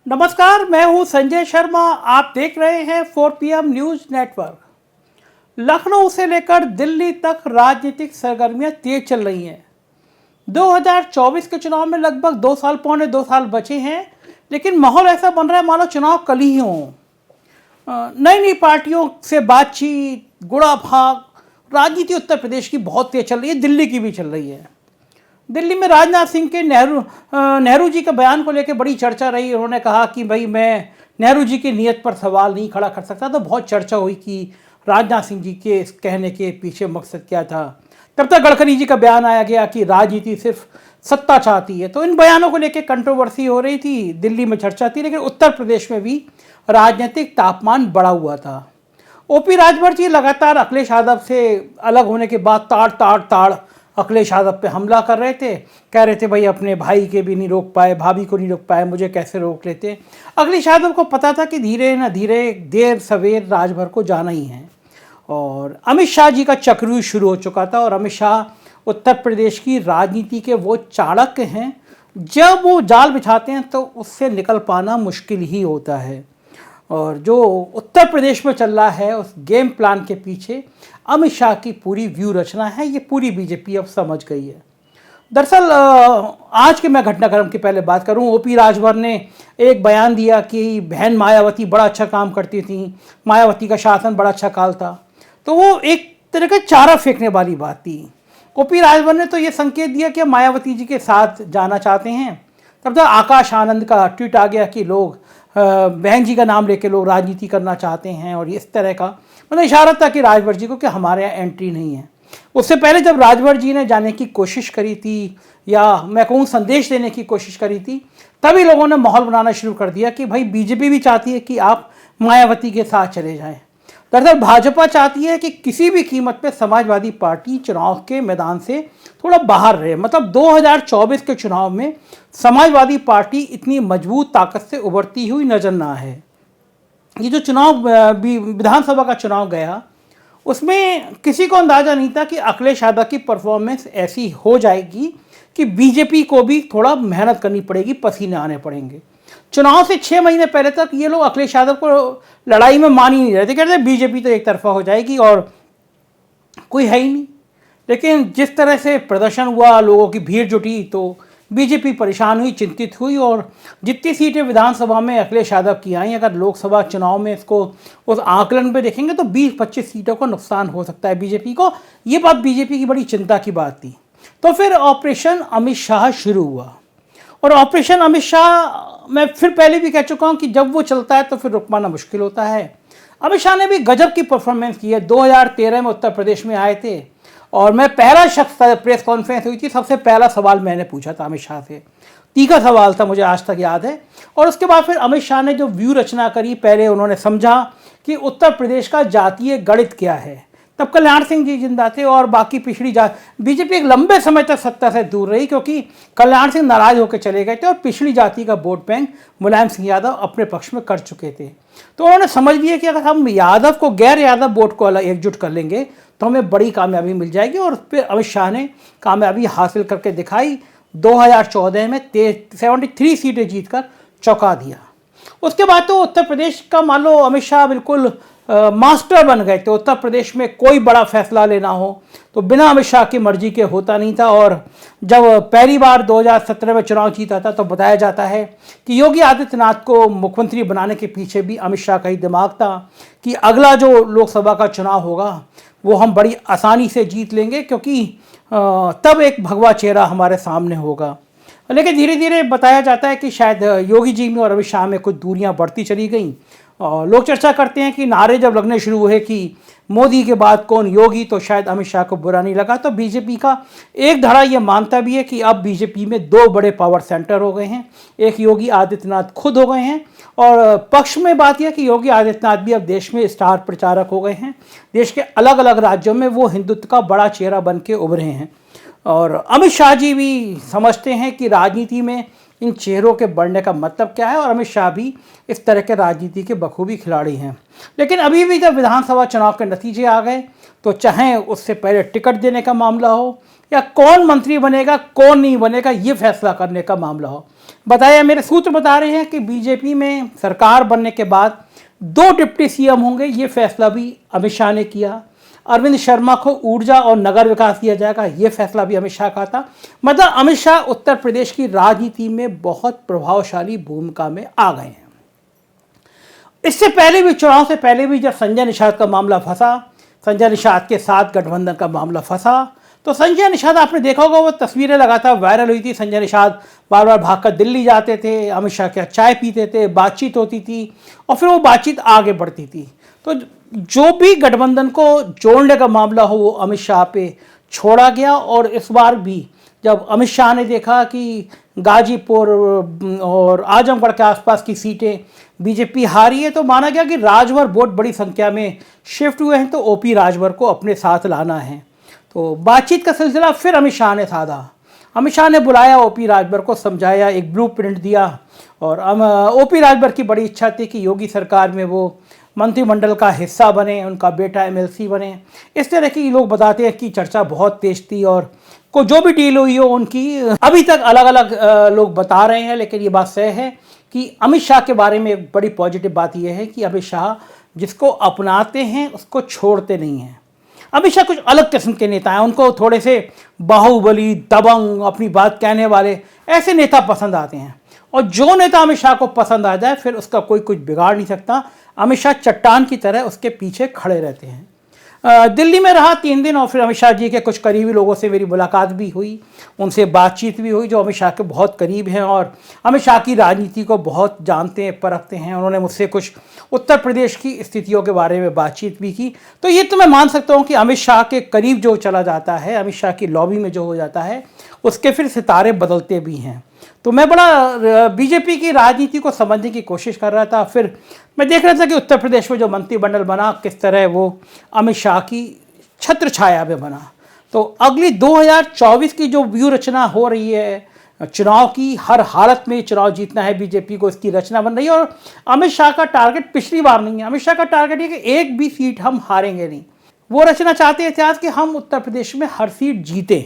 नमस्कार, मैं हूं संजय शर्मा। आप देख रहे हैं 4PM न्यूज नेटवर्क। लखनऊ से लेकर दिल्ली तक राजनीतिक सरगर्मियां तेज चल रही हैं। 2024 के चुनाव में लगभग 2 साल, पौने 2 साल बचे हैं, लेकिन माहौल ऐसा बन रहा है मानो चुनाव कल ही हों। नई नई पार्टियों से बातचीत, गुड़ा भाग, राजनीति उत्तर प्रदेश की बहुत तेज चल रही है, दिल्ली की भी चल रही है। दिल्ली में राजनाथ सिंह के नेहरू जी के बयान को लेकर बड़ी चर्चा रही। उन्होंने कहा कि भाई मैं नेहरू जी की नीयत पर सवाल नहीं खड़ा कर सकता। तो बहुत चर्चा हुई कि राजनाथ सिंह जी के इस कहने के पीछे मकसद क्या था। तब तक गडकरी जी का बयान आया गया कि राजनीति सिर्फ सत्ता चाहती है। तो इन बयानों को लेकर कंट्रोवर्सी हो रही थी, दिल्ली में चर्चा थी, लेकिन उत्तर प्रदेश में भी राजनीतिक तापमान बढ़ा हुआ था। ओपी राजभर जी लगातार अखिलेश यादव से अलग होने के बाद ताड़ अखिलेश यादव पे हमला कर रहे थे। कह रहे थे भाई अपने भाई के भी नहीं रोक पाए, भाभी को नहीं रोक पाए, मुझे कैसे रोक लेते। अखिलेश यादव को पता था कि धीरे न धीरे, देर सवेर राजभर को जाना ही है। और अमित शाह जी का चक्रव्यूह शुरू हो चुका था। और अमित शाह उत्तर प्रदेश की राजनीति के वो चाणक्य हैं, जब वो जाल बिछाते हैं तो उससे निकल पाना मुश्किल ही होता है। और जो उत्तर प्रदेश में चल रहा है, उस गेम प्लान के पीछे अमित शाह की पूरी व्यू रचना है, ये पूरी बीजेपी अब समझ गई है। दरअसल आज के मैं घटनाक्रम की पहले बात करूं, ओपी राजभर ने एक बयान दिया कि बहन मायावती बड़ा अच्छा काम करती थी, मायावती का शासन बड़ा अच्छा काल था। तो वो एक तरह का चारा फेंकने वाली बात थी। ओपी राजभर ने तो ये संकेत दिया कि मायावती जी के साथ जाना चाहते हैं। तब तक आकाश आनंद का ट्वीट आ गया कि लोग बहन जी का नाम लेके लोग राजनीति करना चाहते हैं। और इस तरह का मतलब इशारा था कि राजभर जी को कि हमारे यहाँ एंट्री नहीं है। उससे पहले जब राजभर जी ने जाने की कोशिश करी थी, या मैं कहूँ संदेश देने की कोशिश करी थी, तभी लोगों ने माहौल बनाना शुरू कर दिया कि भाई बीजेपी भी चाहती है कि आप मायावती के साथ चले जाएं। दरअसल भाजपा चाहती है कि किसी भी कीमत पे समाजवादी पार्टी चुनाव के मैदान से थोड़ा बाहर रहे। मतलब 2024 के चुनाव में समाजवादी पार्टी इतनी मजबूत ताकत से उभरती हुई नजर ना है। ये जो चुनाव विधानसभा का चुनाव गया, उसमें किसी को अंदाजा नहीं था कि अखिलेश यादव की परफॉर्मेंस ऐसी हो जाएगी कि बीजेपी को भी थोड़ा मेहनत करनी पड़ेगी, पसीने आने पड़ेंगे। चुनाव से 6 महीने पहले तक ये लोग अखिलेश यादव को लड़ाई में मान ही नहीं रहे थे। कहते बीजेपी तो एक तरफा हो जाएगी और कोई है ही नहीं। लेकिन जिस तरह से प्रदर्शन हुआ, लोगों की भीड़ जुटी, तो बीजेपी परेशान हुई, चिंतित हुई। और जितनी सीटें विधानसभा में अखिलेश यादव की आई, अगर लोकसभा चुनाव में इसको उस आकलन पे देखेंगे तो 20-25 सीटों का नुकसान हो सकता है बीजेपी को। ये बात बीजेपी की बड़ी चिंता की बात थी। तो फिर ऑपरेशन अमित शाह शुरू हुआ। और ऑपरेशन अमित शाह, मैं फिर पहले भी कह चुका हूं कि जब वो चलता है तो फिर रुक पाना मुश्किल होता है। अमित शाह ने भी गजब की परफॉर्मेंस की है। 2013 में उत्तर प्रदेश में आए थे और मैं पहला शख्स था, प्रेस कॉन्फ्रेंस हुई थी, सबसे पहला सवाल मैंने पूछा था अमित शाह से। तीखा सवाल था, मुझे आज तक याद है। और उसके बाद फिर अमित शाह ने जो व्यू रचना करी, पहले उन्होंने समझा कि उत्तर प्रदेश का जातीय गणित क्या है। तब कल्याण सिंह जी जिंदा थे और बाकी पिछड़ी बीजेपी एक लंबे समय तक सत्ता से दूर रही, क्योंकि कल्याण सिंह नाराज होकर चले गए थे और पिछड़ी जाति का वोट बैंक मुलायम सिंह यादव अपने पक्ष में कर चुके थे। तो उन्होंने समझ लिया कि अगर हम यादव को, गैर यादव वोट को अलग एकजुट कर लेंगे तो हमें बड़ी कामयाबी मिल जाएगी। और फिर अमित शाह ने कामयाबी हासिल करके दिखाई। 2014 में 73 सीटें जीतकर चौंका दिया। उसके बाद तो उत्तर प्रदेश का मान लो अमित शाह बिल्कुल मास्टर बन गए थे। उत्तर प्रदेश में कोई बड़ा फैसला लेना हो तो बिना अमित शाह की मर्जी के होता नहीं था। और जब पहली बार 2017 में चुनाव जीता था तो बताया जाता है कि योगी आदित्यनाथ को मुख्यमंत्री बनाने के पीछे भी अमित शाह का ही दिमाग था कि अगला जो लोकसभा का चुनाव होगा वो हम बड़ी आसानी से जीत लेंगे, क्योंकि तब एक भगवा चेहरा हमारे सामने होगा। लेकिन धीरे धीरे बताया जाता है कि शायद योगी जी में और अमित शाह में कुछ दूरियां बढ़ती चली गईं। और लोग चर्चा करते हैं कि नारे जब लगने शुरू हुए कि मोदी के बाद कौन, योगी, तो शायद अमित शाह को बुरा नहीं लगा। तो बीजेपी का एक धड़ा ये मानता भी है कि अब बीजेपी में 2 बड़े पावर सेंटर हो गए हैं। एक योगी आदित्यनाथ खुद हो गए हैं, और पक्ष में बात यह कि योगी आदित्यनाथ भी अब देश में स्टार प्रचारक हो गए हैं। देश के अलग अलग राज्यों में वो हिंदुत्व का बड़ा चेहरा बन के उभरे हैं। और अमित शाह जी भी समझते हैं कि राजनीति में इन चेहरों के बढ़ने का मतलब क्या है, और अमित शाह भी इस तरह के राजनीति के बखूबी खिलाड़ी हैं। लेकिन अभी भी जब विधानसभा चुनाव के नतीजे आ गए, तो चाहे उससे पहले टिकट देने का मामला हो या कौन मंत्री बनेगा कौन नहीं बनेगा ये फैसला करने का मामला हो। बताया मेरे सूत्र बता रहे हैं कि बीजेपी में सरकार बनने के बाद 2 डिप्टी सीएम होंगे, ये फैसला भी अमित शाह ने किया। अरविंद शर्मा को ऊर्जा और नगर विकास दिया जाएगा, ये फैसला भी अमित शाह का था। मतलब अमित शाह उत्तर प्रदेश की राजनीति में बहुत प्रभावशाली भूमिका में आ गए हैं। इससे पहले भी, चुनाव से पहले भी, जब संजय निषाद का मामला फंसा, संजय निषाद के साथ गठबंधन का मामला फंसा, तो संजय निषाद, आपने देखा होगा वो तस्वीरें लगातार वायरल हुई थी। संजय निषाद बार बार भागकर दिल्ली जाते थे, अमित शाह के चाय पीते थे, बातचीत होती थी और फिर वो बातचीत आगे बढ़ती थी। तो जो भी गठबंधन को जोड़ने का मामला हो वो अमित शाह पे छोड़ा गया। और इस बार भी जब अमित शाह ने देखा कि गाजीपुर और आजमगढ़ के आसपास की सीटें बीजेपी हारी है, तो माना गया कि राजभर वोट बड़ी संख्या में शिफ्ट हुए हैं, तो ओपी राजभर को अपने साथ लाना है। तो बातचीत का सिलसिला फिर अमित शाह ने साधा। अमित शाह ने बुलाया, ओपी राजभर को समझाया, एक ब्लूप्रिंट दिया। और ओपी राजभर की बड़ी इच्छा थी कि योगी सरकार में वो मंत्रिमंडल का हिस्सा बने, उनका बेटा एमएलसी बने। इस तरह की लोग बताते हैं कि चर्चा बहुत तेज थी और को जो भी डील हुई हो उनकी अभी तक अलग अलग लोग बता रहे हैं। लेकिन ये बात सही है कि अमित शाह के बारे में एक बड़ी पॉजिटिव बात यह है कि अमित शाह जिसको अपनाते हैं उसको छोड़ते नहीं हैं। अमित शाह कुछ अलग किस्म के नेता हैं, उनको थोड़े से बाहुबली, दबंग, अपनी बात कहने वाले ऐसे नेता पसंद आते हैं। और जो नेता अमित शाह को पसंद आ जाए फिर उसका कोई कुछ बिगाड़ नहीं सकता। अमित शाह चट्टान की तरह उसके पीछे खड़े रहते हैं। दिल्ली में रहा 3 दिन और फिर अमित शाह जी के कुछ करीबी लोगों से मेरी मुलाकात भी हुई, उनसे बातचीत भी हुई जो अमित शाह के बहुत करीब हैं और अमित शाह की राजनीति को बहुत जानते हैं, परखते हैं। उन्होंने मुझसे कुछ उत्तर प्रदेश की स्थितियों के बारे में बातचीत भी की। तो ये तो मैं मान सकता हूँ कि अमित शाह के करीब जो चला जाता है, अमित शाह की लॉबी में जो हो जाता है, उसके फिर सितारे बदलते भी हैं। तो मैं बड़ा बीजेपी की राजनीति को समझने की कोशिश कर रहा था। फिर मैं देख रहा था कि उत्तर प्रदेश में जो मंत्रिमंडल बना किस तरह वो अमित शाह की छत्र छाया में बना। तो अगली 2024 की जो व्यू रचना हो रही है चुनाव की, हर हालत में चुनाव जीतना है बीजेपी को, इसकी रचना बन रही है। और अमित शाह का टारगेट पिछली बार नहीं है, अमित शाह का टारगेट है कि एक भी सीट हम हारेंगे नहीं। वो रचना चाहते हैं इतिहास कि हम उत्तर प्रदेश में हर सीट जीतें।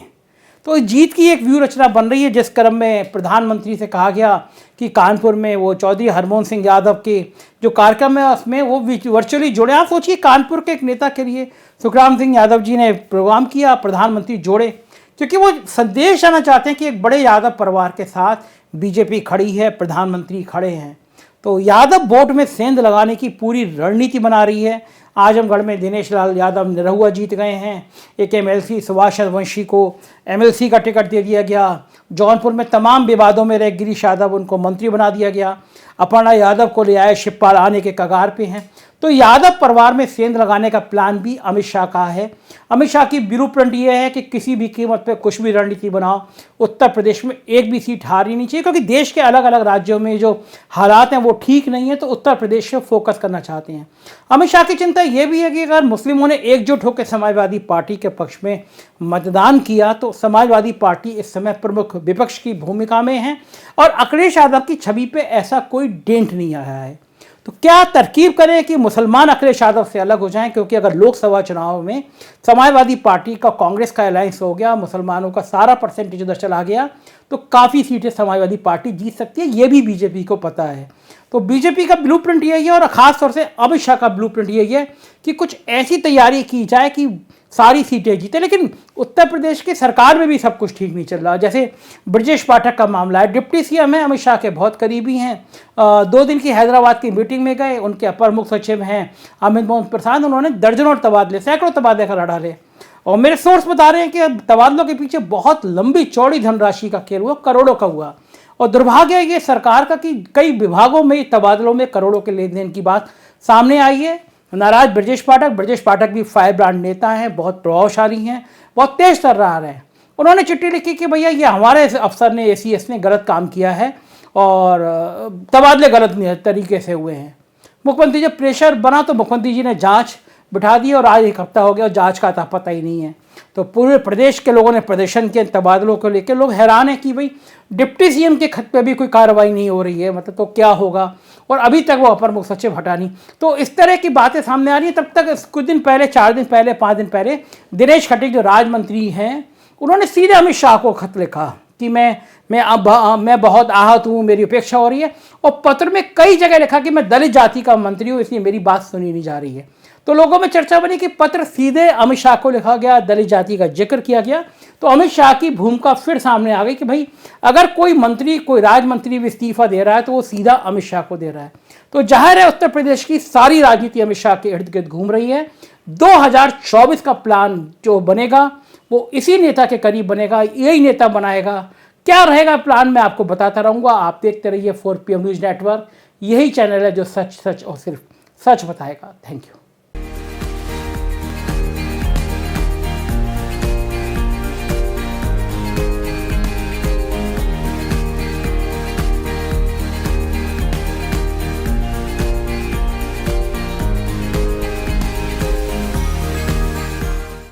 तो इस जीत की एक व्यू रचना बन रही है, जिस क्रम में प्रधानमंत्री से कहा गया कि कानपुर में वो चौधरी हरमोहन सिंह यादव के जो कार्यक्रम है उसमें वो वर्चुअली जुड़े। आप सोचिए, कानपुर के एक नेता के लिए सुखराम सिंह यादव जी ने प्रोग्राम किया, प्रधानमंत्री जोड़े, क्योंकि वो संदेश आना चाहते हैं कि एक बड़े यादव परिवार के साथ बीजेपी खड़ी है, प्रधानमंत्री खड़े हैं। तो यादव वोट में सेंध लगाने की पूरी रणनीति बना रही है। आजमगढ़ में दिनेश लाल यादव निरहुआ जीत गए हैं, एक एमएलसी सुभाष वंशी को एमएलसी का टिकट दे दिया गया। जौनपुर में तमाम विवादों में रहे गिरीश यादव, उनको मंत्री बना दिया गया। अपर्णा यादव को ले आए, शिवपाल आने के कगार पे हैं। तो यादव परिवार में सेंध लगाने का प्लान भी अमित शाह का है। अमित शाह की ब्लूप्रिंट ये है कि किसी भी कीमत पे कुछ भी रणनीति बनाओ, उत्तर प्रदेश में एक भी सीट हारनी नहीं चाहिए, क्योंकि देश के अलग अलग राज्यों में जो हालात हैं वो ठीक नहीं है। तो उत्तर प्रदेश पे फोकस करना चाहते हैं। अमित शाह की चिंता ये भी है कि अगर मुस्लिमों ने एकजुट होकर समाजवादी पार्टी के पक्ष में मतदान किया तो समाजवादी पार्टी इस समय प्रमुख विपक्ष की भूमिका में है और अखिलेश यादव की छवि पे ऐसा कोई डेंट नहीं आया है। तो क्या तरकीब करें कि मुसलमान अखिलेश यादव से अलग हो जाएं, क्योंकि अगर लोकसभा चुनाव में समाजवादी पार्टी का कांग्रेस का अलायंस हो गया, मुसलमानों का सारा परसेंटेज उधर चला गया, तो काफ़ी सीटें समाजवादी पार्टी जीत सकती है। ये भी बीजेपी को पता है। तो बीजेपी का ब्लूप्रिंट यही है और ख़ास तौर से अमित शाह का ब्लूप्रिंट यही है कि कुछ ऐसी तैयारी की जाए कि सारी सीटें जीते। लेकिन उत्तर प्रदेश की सरकार में भी सब कुछ ठीक नहीं चल रहा। जैसे ब्रजेश पाठक का मामला है, डिप्टी सीएम है, अमित शाह के बहुत करीबी हैं। 2 दिन की हैदराबाद की मीटिंग में गए, उनके अपर मुख्य सचिव हैं अमित मोहन प्रसाद, उन्होंने दर्जनों तबादले, सैकड़ों तबादले का लड़ा ले। और मेरे सोर्स बता रहे हैं कि अब तबादलों के पीछे बहुत लंबी चौड़ी धनराशि का खेल हुआ, करोड़ों का हुआ। और दुर्भाग्य है ये सरकार का कि कई विभागों में तबादलों में करोड़ों के लेन देन की बात सामने आई है। नाराज ब्रजेश पाठक भी फायर ब्रांड नेता हैं, बहुत प्रभावशाली हैं, बहुत तेज तर्रार हैं। उन्होंने चिट्ठी लिखी कि भैया ये हमारे अफसर ने, एसीएस ने गलत काम किया है और तबादले गलत तरीके से हुए हैं। मुख्यमंत्री जब प्रेशर बना तो मुख्यमंत्री जी ने जांच बिठा दी और आज 1 हफ्ता हो गया और जांच का अता पता ही नहीं है। तो पूरे प्रदेश के लोगों ने प्रदर्शन किए तबादलों को लेकर। लोग हैरान हैं कि भाई डिप्टी सीएम के खत पे भी कोई कार्रवाई नहीं हो रही है, मतलब तो क्या होगा। और अभी तक वो अपर मुख्य सचिव हटा नहीं। तो इस तरह की बातें सामने आ रही हैं। तब तक कुछ दिन पहले, 4 दिन पहले, 5 दिन पहले दिनेश खटीक जो राज मंत्री हैं उन्होंने सीधे अमित शाह को खत लिखा कि मैं बहुत आहत हूँ, मेरी उपेक्षा हो रही है, और पत्र में कई जगह लिखा कि मैं दलित जाति का मंत्री हूँ, इसलिए मेरी बात सुनी नहीं जा रही है। तो लोगों में चर्चा बनी कि पत्र सीधे अमित शाह को लिखा गया, दलित जाति का जिक्र किया गया। तो अमित शाह की भूमिका फिर सामने आ गई कि भाई अगर कोई मंत्री, कोई राज्य मंत्री भी इस्तीफा दे रहा है तो वो सीधा अमित शाह को दे रहा है। तो जाहिर है उत्तर प्रदेश की सारी राजनीति अमित शाह के इर्द गिर्द घूम रही है। 2024 का प्लान जो बनेगा वो इसी नेता के करीब बनेगा, यही नेता बनाएगा। क्या रहेगा प्लान मैं आपको बताता रहूँगा। आप देखते रहिए 4PM न्यूज़ नेटवर्क, यही चैनल है जो सच सच और सिर्फ सच बताएगा। Thank you.